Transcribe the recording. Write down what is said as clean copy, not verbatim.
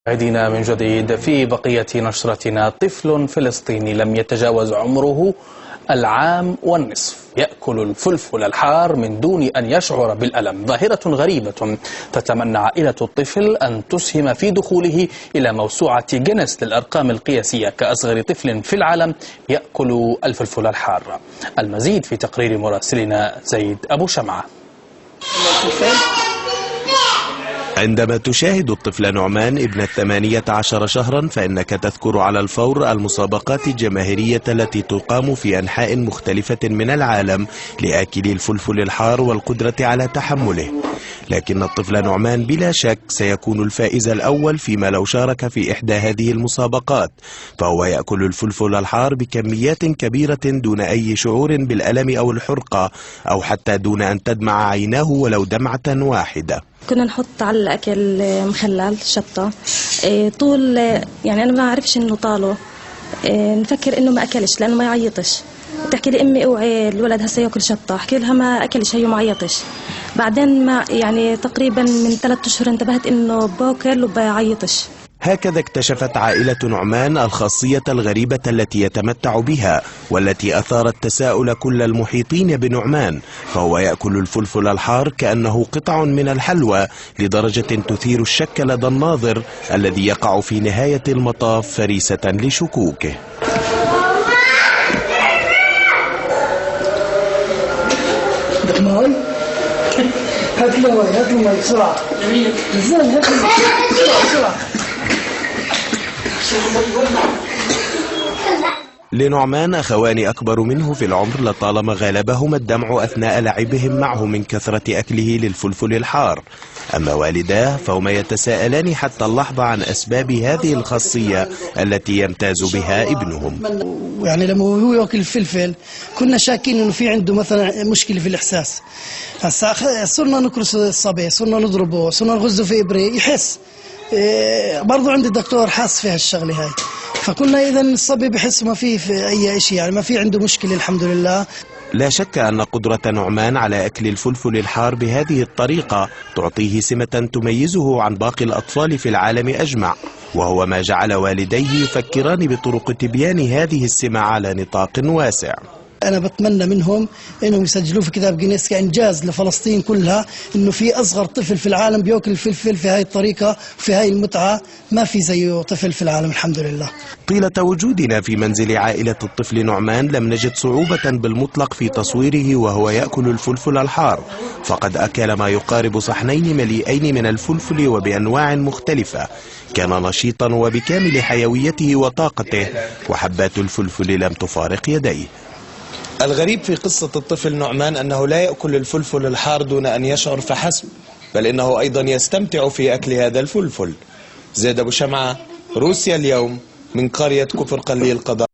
مشاهدينا من جديد في بقية نشرتنا. طفل فلسطيني لم يتجاوز عمره العام والنصف يأكل الفلفل الحار من دون أن يشعر بالألم. ظاهرة غريبة تتمنى عائلة الطفل أن تسهم في دخوله إلى موسوعة جينيس للأرقام القياسية كأصغر طفل في العالم يأكل الفلفل الحار. المزيد في تقرير مراسلنا زيد أبو شمعة. عندما تشاهد الطفل نعمان ابن 18 شهرا فإنك تذكر على الفور المسابقات الجماهيرية التي تقام في أنحاء مختلفة من العالم لآكلي الفلفل الحار والقدرة على تحمله. لكن الطفل نعمان بلا شك سيكون الفائز الأول فيما لو شارك في إحدى هذه المسابقات، فهو يأكل الفلفل الحار بكميات كبيرة دون أي شعور بالألم أو الحرقة، أو حتى دون أن تدمع عيناه ولو دمعة واحدة. كنا نحط على الأكل مخلل شطة طول، يعني أنا ما أعرفش إنه طاله، نفكر إنه ما أكلش لأنه ما يعيطش. بتحكي لي أمي اوعي الولد هسه ياكل شطة، أحكي لها ما أكلش هي ما عيطش. بعدين ما يعني تقريبا من 3 أشهر انتبهت إنه باكل وبيعيطش. هكذا اكتشفت عائلة نعمان الخاصية الغريبة التي يتمتع بها، والتي أثارت تساؤل كل المحيطين بنعمان، فهو يأكل الفلفل الحار كأنه قطع من الحلوى لدرجة تثير الشك لدى الناظر الذي يقع في نهاية المطاف فريسة لشكوكه. هات له مي، هات له مي بسرعة. نزل هات له مي بسرعة. لنعمان أخوان أكبر منه في العمر لطالما غلبهما الدمع أثناء لعبهم معه من كثرة أكله للفلفل الحار. أما والداه فهما يتساءلان حتى اللحظة عن أسباب هذه الخاصية التي يمتاز بها ابنهم. يعني لما هو يأكل الفلفل كنا شاكين إنه في عنده مثلا مشكلة في الإحساس. هسا صرنا نكرس الصبي، صرنا نضربه، صرنا نغزه في إبرة يحس. برضو عندي دكتور حاس في هالشغلة هاي، فكنا إذا الصبي بحس ما في أي شيء، يعني ما في عنده مشكلة الحمد لله. لا شك أن قدرة نعمان على أكل الفلفل الحار بهذه الطريقة تعطيه سمة تميزه عن باقي الأطفال في العالم أجمع، وهو ما جعل والديه يفكران بطرق تبيان هذه السمة على نطاق واسع. أنا بتمنى منهم إنهم يسجلوه في كتاب جينيس كإنجاز لفلسطين كلها، إنه في أصغر طفل في العالم بيأكل الفلفل في هاي الطريقة في هاي المتعة، ما في زيه طفل في العالم الحمد لله. طيلة وجودنا في منزل عائلة الطفل نعمان لم نجد صعوبة بالمطلق في تصويره وهو يأكل الفلفل الحار، فقد أكل ما يقارب صحنين مليئين من الفلفل وبأنواع مختلفة. كان نشيطا وبكامل حيويته وطاقته، وحبات الفلفل لم تفارق يديه. الغريب في قصة الطفل نعمان أنه لا يأكل الفلفل الحار دون أن يشعر فحسب، بل إنه أيضا يستمتع في أكل هذا الفلفل. زيد أبو شمعة، روسيا اليوم، من قرية كفر قليل قضاء.